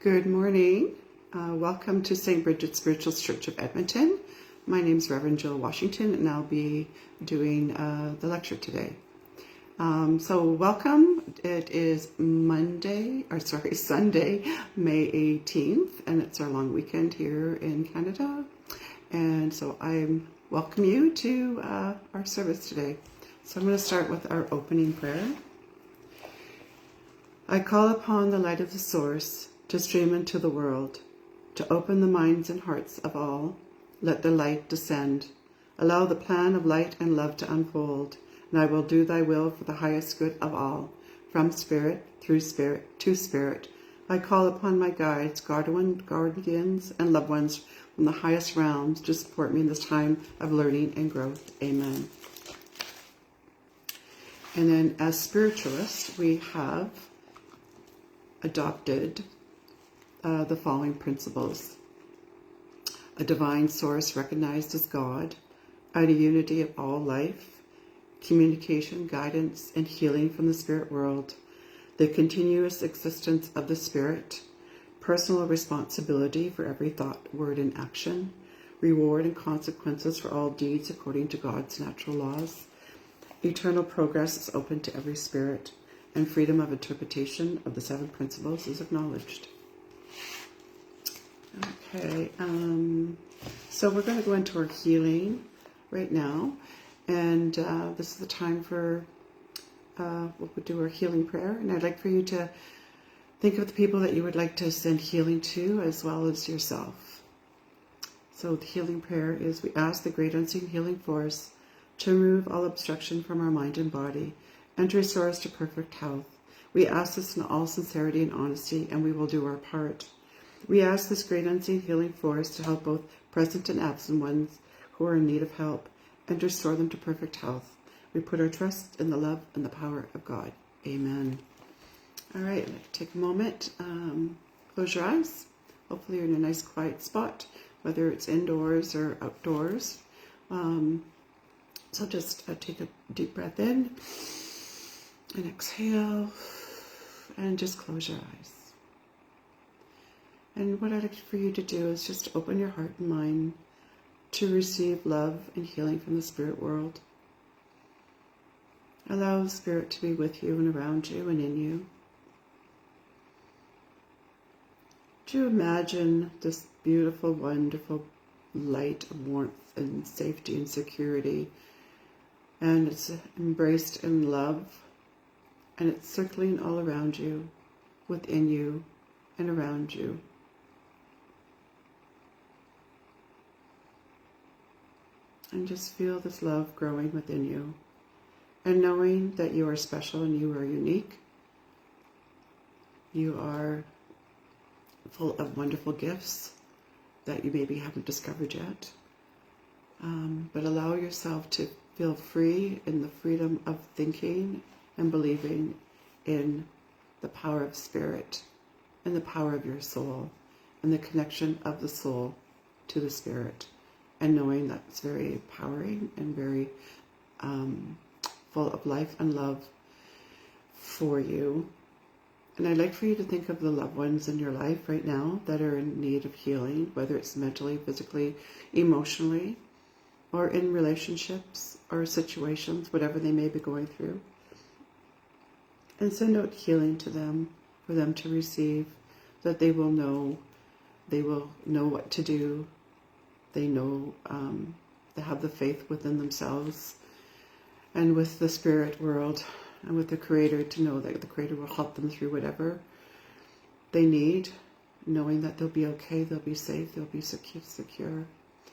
Good morning. Welcome to St. Bridget's Spiritual Church of Edmonton. My name is Reverend Jill Washington, and I'll be doing the lecture today. So welcome. It is Sunday, May 18th, and it's our long weekend here in Canada. And so I welcome you to our service today. So I'm going to start with our opening prayer. I call upon the light of the source to stream into the world, to open the minds and hearts of all. Let the light descend. Allow the plan of light and love to unfold, and I will do thy will for the highest good of all. From spirit, through spirit, to spirit, I call upon my guides, guardians, and loved ones from the highest realms to support me in this time of learning and growth. Amen. And then as spiritualists, we have adopted the following principles: a divine source recognized as God, a unity of all life, communication, guidance, and healing from the spirit world, the continuous existence of the spirit, personal responsibility for every thought, word, and action, reward and consequences for all deeds according to God's natural laws, eternal progress is open to every spirit, and freedom of interpretation of the seven principles is acknowledged. Okay, so we're going to go into our healing right now, and this is the time for we'll do our healing prayer, and I'd like for you to think of the people that you would like to send healing to, as well as yourself. So the healing prayer is: we ask the great unseen healing force to remove all obstruction from our mind and body and to restore us to perfect health. We ask this in all sincerity and honesty, and we will do our part. We ask this great unseen healing force to help both present and absent ones who are in need of help and to restore them to perfect health. We put our trust in the love and the power of God. Amen. All right, take a moment. Close your eyes. Hopefully you're in a nice quiet spot, whether it's indoors or outdoors. So just take a deep breath in and exhale, and just close your eyes. And what I'd like for you to do is just open your heart and mind to receive love and healing from the spirit world. Allow the spirit to be with you and around you and in you. To imagine this beautiful, wonderful light of warmth and safety and security, and it's embraced in love, and it's circling all around you, within you, and around you. And just feel this love growing within you, and knowing that you are special and you are unique. You are full of wonderful gifts that you maybe haven't discovered yet. But allow yourself to feel free in the freedom of thinking and believing in the power of spirit and the power of your soul and the connection of the soul to the spirit, and knowing that it's very empowering and very full of life and love for you. And I'd like for you to think of the loved ones in your life right now that are in need of healing, whether it's mentally, physically, emotionally, or in relationships or situations, whatever they may be going through. And send out healing to them, for them to receive, that they will know what to do. They know, they have the faith within themselves and with the spirit world and with the Creator, to know that the Creator will help them through whatever they need, knowing that they'll be okay, they'll be safe, they'll be secure.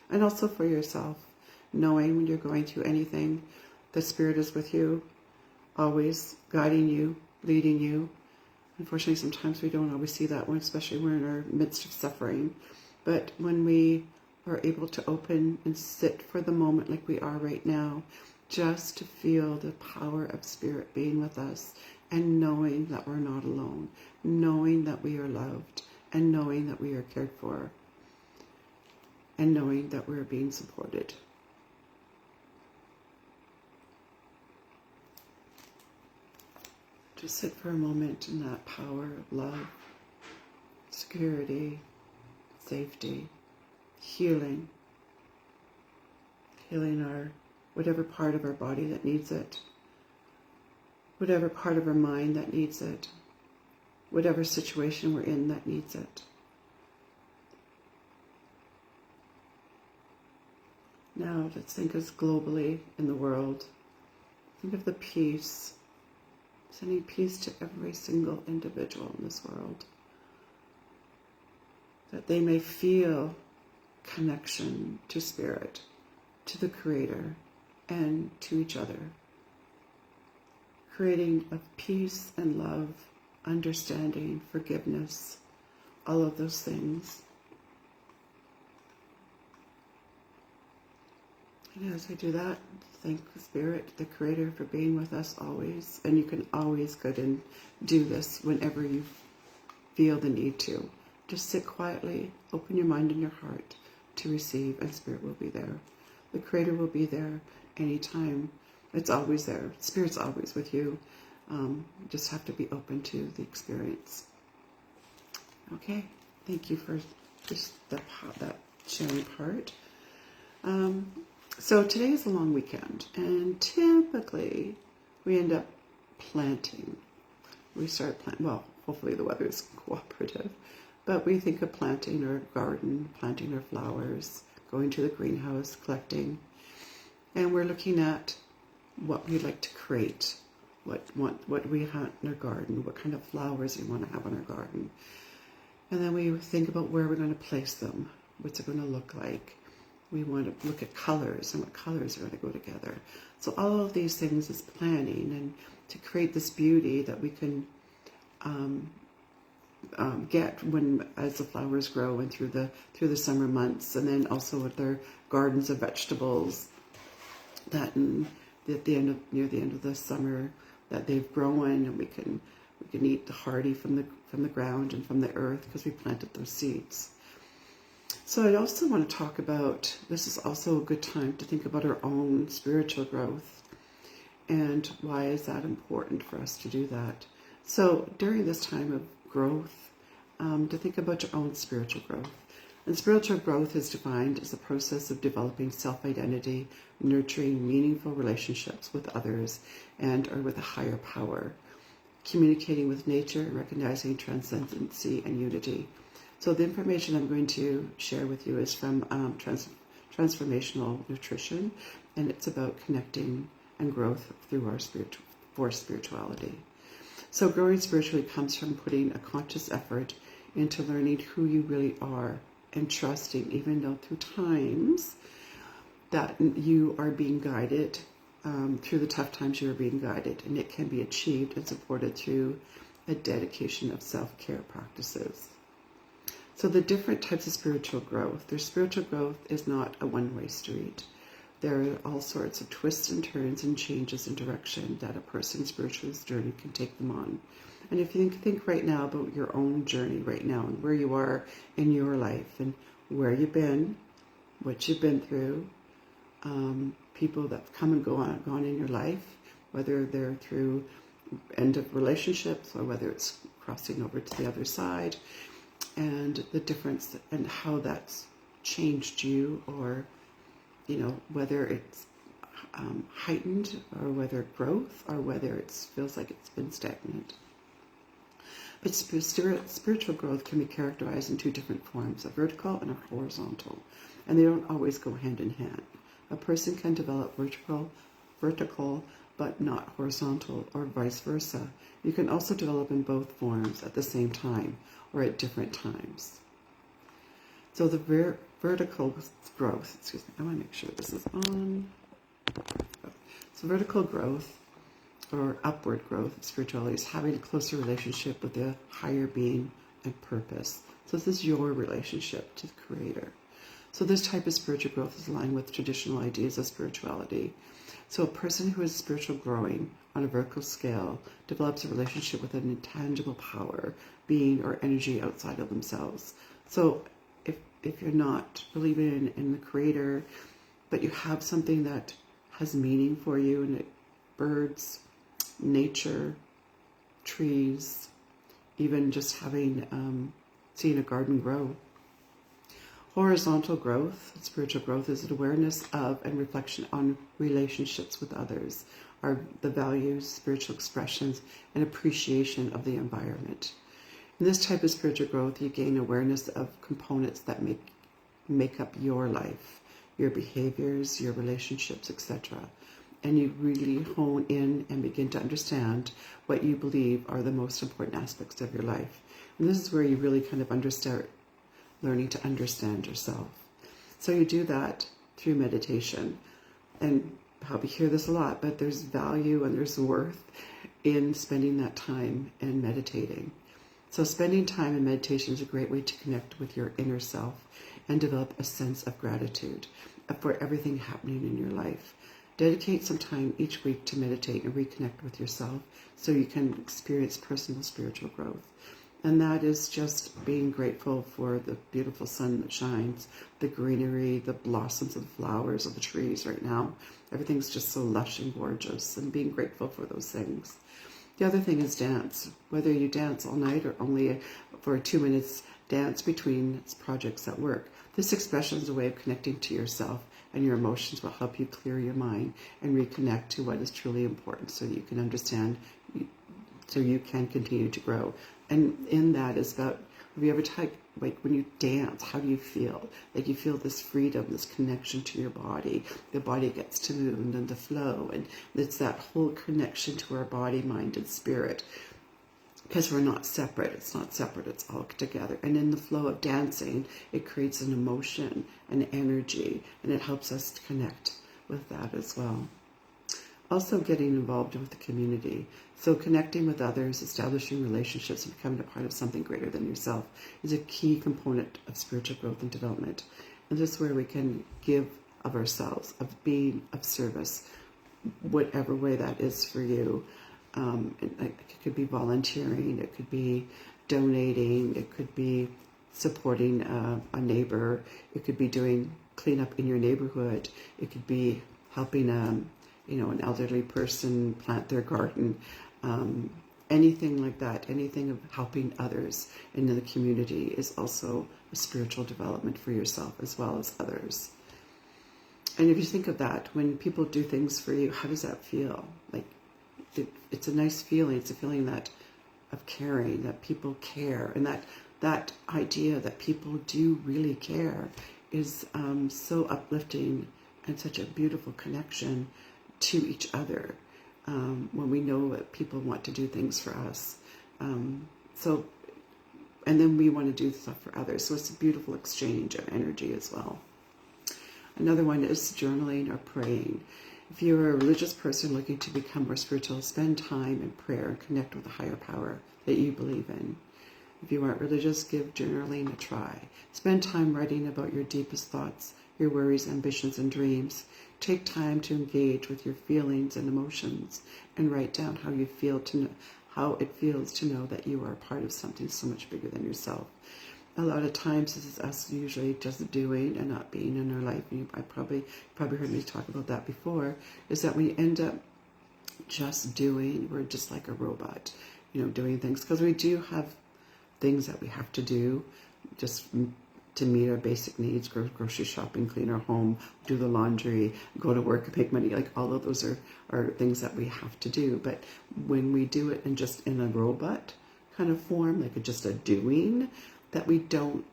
And also for yourself, knowing when you're going through anything, the Spirit is with you, always guiding you, leading you. Unfortunately, sometimes we don't always see that one, especially when we're in our midst of suffering. But when we are able to open and sit for the moment like we are right now, just to feel the power of Spirit being with us, and knowing that we're not alone, knowing that we are loved, and knowing that we are cared for, and knowing that we're being supported. Just sit for a moment in that power of love, security, safety, healing. Healing our whatever part of our body that needs it, whatever part of our mind that needs it, whatever situation we're in that needs it. Now let's think as globally in the world. Think of the peace, sending peace to every single individual in this world, that they may feel connection to Spirit, to the Creator, and to each other, creating of peace and love, understanding, forgiveness, all of those things. And as I do that, thank the Spirit, the Creator, for being with us always. And you can always go and do this whenever you feel the need to. Just sit quietly, open your mind and your heart to receive, and Spirit will be there. The Creator will be there anytime. It's always there. Spirit's always with you. You just have to be open to the experience. Okay, thank you for just that sharing part. So today is a long weekend, and typically we end up planting. We start planting, well, hopefully the weather is cooperative, but we think of planting our garden, planting our flowers, going to the greenhouse, collecting, and we're looking at what we'd like to create, what we have in our garden, what kind of flowers we want to have in our garden. And then we think about where we're going to place them, what's it going to look like. We want to look at colors and what colors are going to go together. So all of these things is planning, and to create this beauty that we can get when as the flowers grow and through the summer months, and then also with their gardens of vegetables that near the end of the summer that they've grown, and we can eat the hearty from the ground and from the earth because we planted those seeds. So I also want to talk about, this is also a good time to think about our own spiritual growth, and why is that important for us to do that. So during this time of growth, to think about your own spiritual growth. And spiritual growth is defined as the process of developing self-identity, nurturing meaningful relationships with others and or with a higher power, communicating with nature, and recognizing transcendency and unity. So the information I'm going to share with you is from Transformational Nutrition, and it's about connecting and growth through our spirituality. So growing spiritually comes from putting a conscious effort into learning who you really are, and trusting, even though through times that you are being guided, through the tough times you are being guided, and it can be achieved and supported through a dedication of self-care practices. So the different types of spiritual growth. Their spiritual growth is not a one-way street. There are all sorts of twists and turns and changes in direction that a person's spiritual journey can take them on. And if you think right now about your own journey right now and where you are in your life and where you've been, what you've been through, people that have come and gone in your life, whether they're through end of relationships or whether it's crossing over to the other side, and the difference and how that's changed you, or whether it's heightened, or whether growth, or whether it feels like it's been stagnant. But spiritual growth can be characterized in two different forms, a vertical and a horizontal, and they don't always go hand in hand. A person can develop vertical but not horizontal, or vice versa. You can also develop in both forms at the same time or at different times. So the vertical growth, I want to make sure this is on. So vertical growth, or upward growth of spirituality, is having a closer relationship with the higher being and purpose. So this is your relationship to the Creator. So this type of spiritual growth is aligned with traditional ideas of spirituality. So a person who is spiritual growing on a vertical scale develops a relationship with an intangible power, being, or energy outside of themselves. So if you're not believing in the Creator, but you have something that has meaning for you, and birds, nature, trees, even just having seeing a garden grow. Horizontal growth, spiritual growth, is an awareness of and reflection on relationships with others, the values, spiritual expressions, and appreciation of the environment. In this type of spiritual growth, you gain awareness of components that make up your life, your behaviors, your relationships, etc. And you really hone in and begin to understand what you believe are the most important aspects of your life. And this is where you really kind of start learning to understand yourself. So you do that through meditation. And you probably hear this a lot, but there's value and there's worth in spending that time and meditating. So spending time in meditation is a great way to connect with your inner self and develop a sense of gratitude for everything happening in your life. Dedicate some time each week to meditate and reconnect with yourself so you can experience personal spiritual growth. And that is just being grateful for the beautiful sun that shines, the greenery, the blossoms of the flowers of the trees right now. Everything's just so lush and gorgeous, and being grateful for those things. The other thing is dance. Whether you dance all night or only for 2 minutes, dance between projects at work. This expression is a way of connecting to yourself, and your emotions will help you clear your mind and reconnect to what is truly important so you can understand, so you can continue to grow. And in that is about, have you ever like when you dance, how do you feel? Like you feel this freedom, this connection to your body. The body gets to move and then to flow. And it's that whole connection to our body, mind, and spirit. Because we're not separate. It's not separate. It's all together. And in the flow of dancing, it creates an emotion, an energy, and it helps us to connect with that as well. Also getting involved with the community. So connecting with others, establishing relationships, and becoming a part of something greater than yourself is a key component of spiritual growth and development. And this is where we can give of ourselves, of being of service, whatever way that is for you. It could be volunteering, it could be donating, it could be supporting a neighbor, it could be doing cleanup in your neighborhood, it could be helping an elderly person plant their garden, anything like that, anything of helping others in the community is also a spiritual development for yourself as well as others. And if you think of that, when people do things for you, how does that feel? Like, it's a nice feeling. It's a feeling of caring, that people care, and that idea that people do really care is so uplifting and such a beautiful connection to each other when we know that people want to do things for us. And then we want to do stuff for others. So it's a beautiful exchange of energy as well. Another one is journaling or praying. If you're a religious person looking to become more spiritual, spend time in prayer and connect with a higher power that you believe in. If you aren't religious, give journaling a try. Spend time writing about your deepest thoughts, your worries, ambitions, and dreams. Take time to engage with your feelings and emotions and write down how you feel how it feels to know that you are a part of something so much bigger than yourself. A lot of times this is us usually just doing and not being in our life. And I probably heard me talk about that before, is that we end up just doing, we're just like a robot, doing things. Because we do have things that we have to do just to meet our basic needs, go grocery shopping, clean our home, do the laundry, go to work, make money. Like all of those are things that we have to do. But when we do it in a robot kind of form, like just a doing, that we don't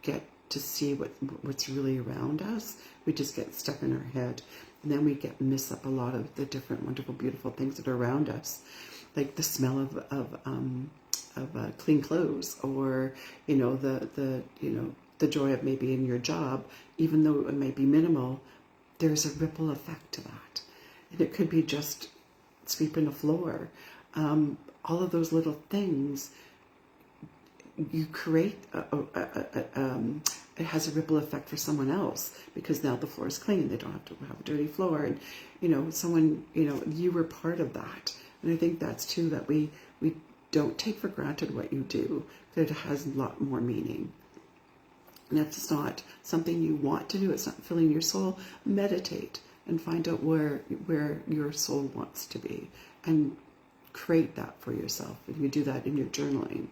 get to see what's really around us. We just get stuck in our head, and then we miss up a lot of the different wonderful, beautiful things that are around us, like the smell of clean clothes, or the joy of maybe in your job, even though it may be minimal. There's a ripple effect to that, and it could be just sweeping the floor. All of those little things. You create it has a ripple effect for someone else, because now the floor is clean. They don't have to have a dirty floor, and you were part of that. And I think that's too, that we don't take for granted what you do, that it has a lot more meaning. And if it's not something you want to do, it's not filling your soul, meditate and find out where your soul wants to be, and create that for yourself. And you do that in your journaling.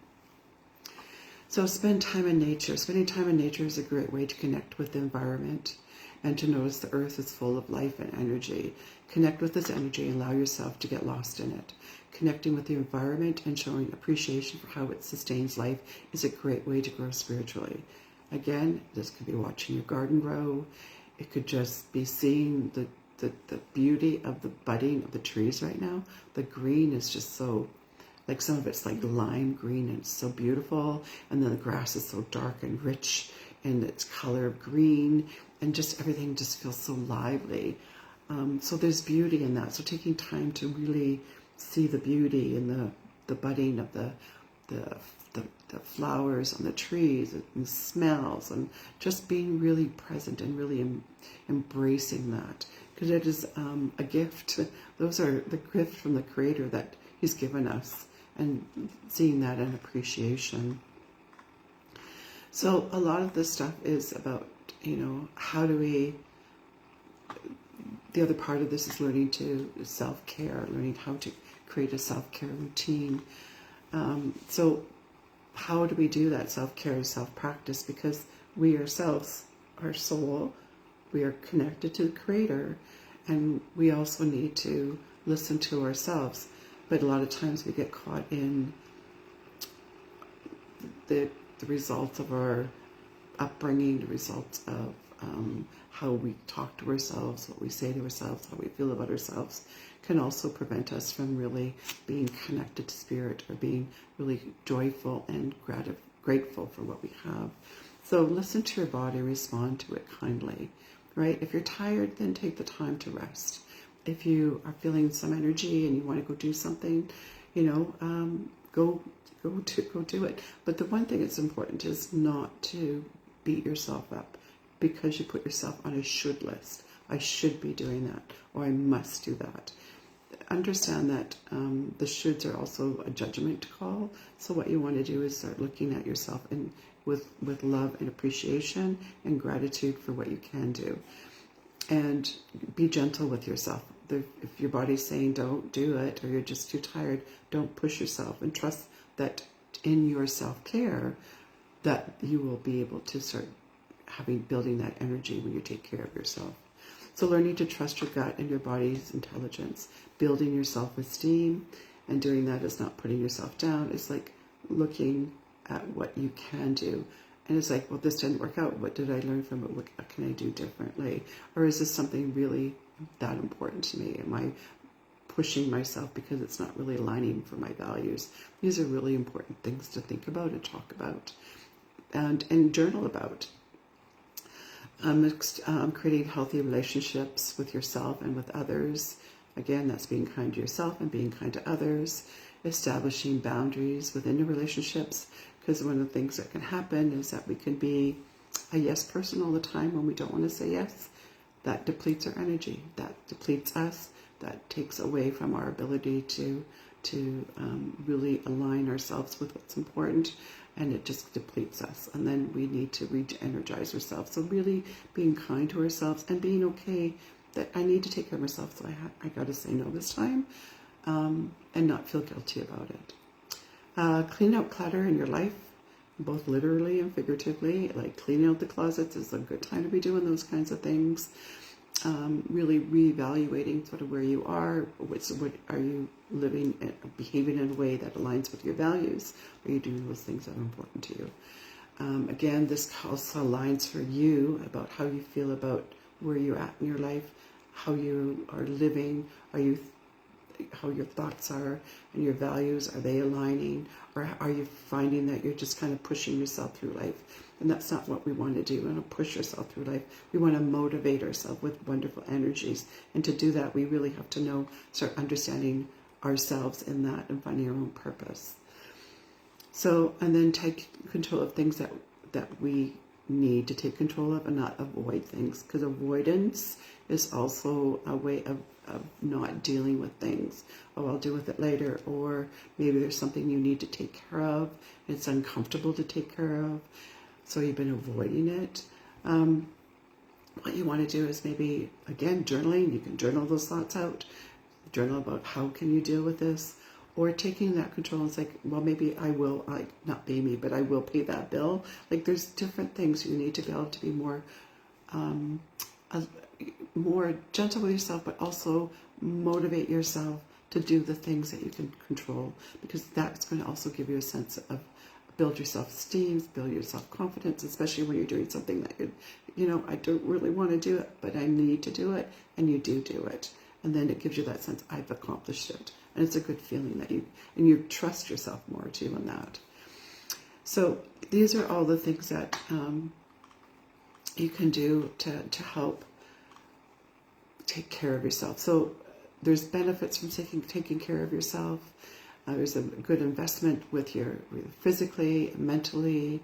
So spend time in nature. Spending time in nature is a great way to connect with the environment and to notice the earth is full of life and energy. Connect with this energy and allow yourself to get lost in it. Connecting with the environment and showing appreciation for how it sustains life is a great way to grow spiritually. Again, this could be watching your garden grow. It could just be seeing the beauty of the budding of the trees right now. The green is just so, like some of it's like lime green and it's so beautiful. And then the grass is so dark and rich in its color of green. And just everything just feels so lively. So there's beauty in that. So taking time to really see the beauty in the budding of the flowers on the trees and smells, and just being really present and really embracing that, because it is a gift. Those are the gift from the Creator that He's given us, and seeing that in appreciation. So a lot of this stuff is about, how do we, the other part of this is learning to self-care, learning how to create a self-care routine. So how do we do that self-care, self-practice? Because we ourselves, our soul, we are connected to the Creator, and we also need to listen to ourselves. But a lot of times we get caught in the results of our upbringing, the results of how we talk to ourselves, what we say to ourselves, how we feel about ourselves, can also prevent us from really being connected to Spirit, or being really joyful and grateful for what we have. So listen to your body, respond to it kindly, right? If you're tired, then take the time to rest. If you are feeling some energy and you want to go do something, go do it. But the one thing that's important is not to beat yourself up because you put yourself on a should list. I should be doing that, or I must do that. Understand that the shoulds are also a judgment call. So what you want to do is start looking at yourself with love and appreciation and gratitude for what you can do. And be gentle with yourself. If your body's saying don't do it, or you're just too tired, don't push yourself, and trust that in your self-care that you will be able to start building that energy when you take care of yourself. So learning to trust your gut and your body's intelligence, building your self-esteem, and doing that is not putting yourself down. It's like looking at what you can do. And it's like, well, this didn't work out. What did I learn from it? What can I do differently? Or is this something really that important to me? Am I pushing myself because it's not really aligning for my values? These are really important things to think about and talk about and journal about. Creating healthy relationships with yourself and with others. Again, that's being kind to yourself and being kind to others. Establishing boundaries within your relationships, because one of the things that can happen is that we can be a yes person all the time when we don't want to say yes. That depletes our energy. That depletes us. That takes away from our ability to really align ourselves with what's important, and it just depletes us. And then we need to re-energize ourselves. So really being kind to ourselves and being okay that I need to take care of myself, so I got to say no this time, and not feel guilty about it. Clean out clutter in your life, both literally and figuratively. Like cleaning out the closets is a good time to be doing those kinds of things. Really reevaluating sort of where you are. What are you living and behaving in a way that aligns with your values? Are you doing those things that are important to you? Again, this also aligns for you about how you feel about where you're at in your life, how you are living, how your thoughts are and your values, are they aligning, or are you finding that you're just kind of pushing yourself through life? And that's not what we want to do. We want to push ourselves through life. We want to motivate ourselves with wonderful energies. And to do that, we really have to start understanding ourselves in that and finding our own purpose. So, and then take control of things that we need to take control of and not avoid things. Because avoidance is also a way of not dealing with things. Oh, I'll deal with it later. Or maybe there's something you need to take care of. And it's uncomfortable to take care of. So you've been avoiding it. What you want to do is maybe, again, journaling. You can journal those thoughts out. Journal about how can you deal with this. or taking that control. It's like, well, maybe I will, not pay me, but I will pay that bill. Like, there's different things you need to be able to be more, more gentle with yourself, but also motivate yourself to do the things that you can control, because that's going to also give you a sense of build your self-esteem, build your self-confidence, especially when you're doing something that I don't really want to do it, but I need to do it, and you do it. And then it gives you that sense, I've accomplished it. And it's a good feeling that you trust yourself more too in that. So these are all the things that you can do to help take care of yourself. So there's benefits from taking care of yourself. There's a good investment with your physically, mentally,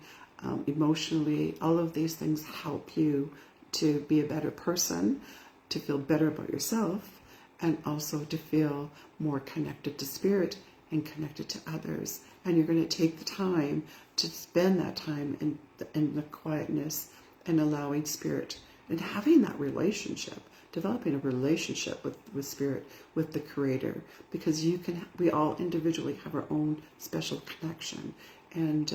emotionally. All of these things help you to be a better person, to feel better about yourself, and also to feel more connected to spirit and connected to others. And you're going to take the time to spend that time in the quietness and allowing spirit and having that relationship, developing a relationship with spirit, with the creator, because we all individually have our own special connection, and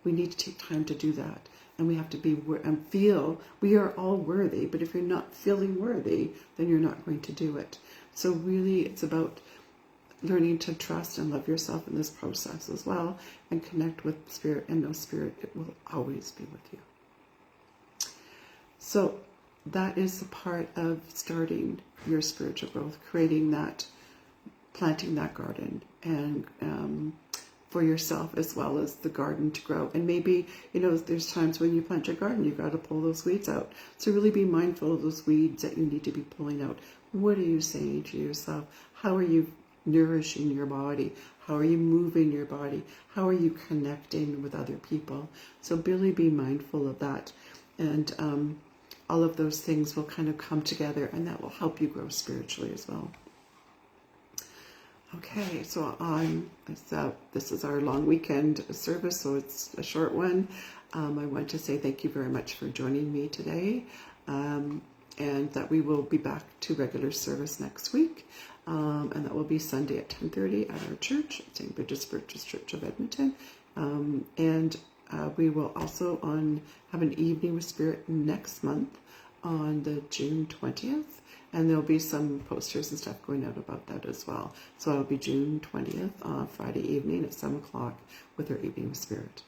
we need to take time to do that. And we have to be and feel we are all worthy, but if you're not feeling worthy, then you're not going to do it. So really, it's about learning to trust and love yourself in this process as well, and connect with spirit, and know spirit, it will always be with you. So that is the part of starting your spiritual growth, creating that, planting that garden, and for yourself as well as the garden to grow. And maybe, there's times when you plant your garden, you've got to pull those weeds out. So really be mindful of those weeds that you need to be pulling out. What are you saying to yourself? How are you nourishing your body? How are you moving your body? How are you connecting with other people? So really be mindful of that. And all of those things will kind of come together, and that will help you grow spiritually as well. Okay, so this is our long weekend service, so it's a short one. I want to say thank you very much for joining me today, and that we will be back to regular service next week, and that will be Sunday at 10:30 at our church, St. Bridget's Baptist Church of Edmonton, and we will also have an evening with spirit next month on the June 20th. And there'll be some posters and stuff going out about that as well. So it'll be June 20th on Friday evening at 7 o'clock with our evening with spirit.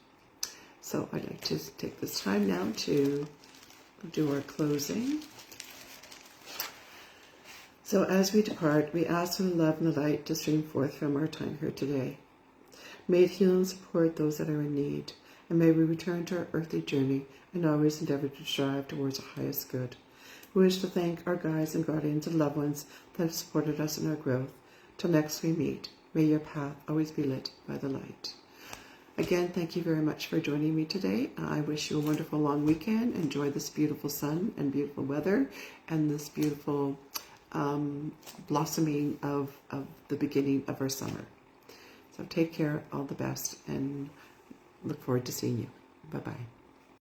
So I'd like to take this time now to do our closing. So as we depart, we ask for the love and the light to stream forth from our time here today. May it heal and support those that are in need. And may we return to our earthly journey and always endeavor to strive towards the highest good. We wish to thank our guides and guardians and loved ones that have supported us in our growth. Till next we meet, may your path always be lit by the light. Again, thank you very much for joining me today. I wish you a wonderful long weekend. Enjoy this beautiful sun and beautiful weather, and this beautiful blossoming of the beginning of our summer. So take care, all the best, and look forward to seeing you. Bye-bye.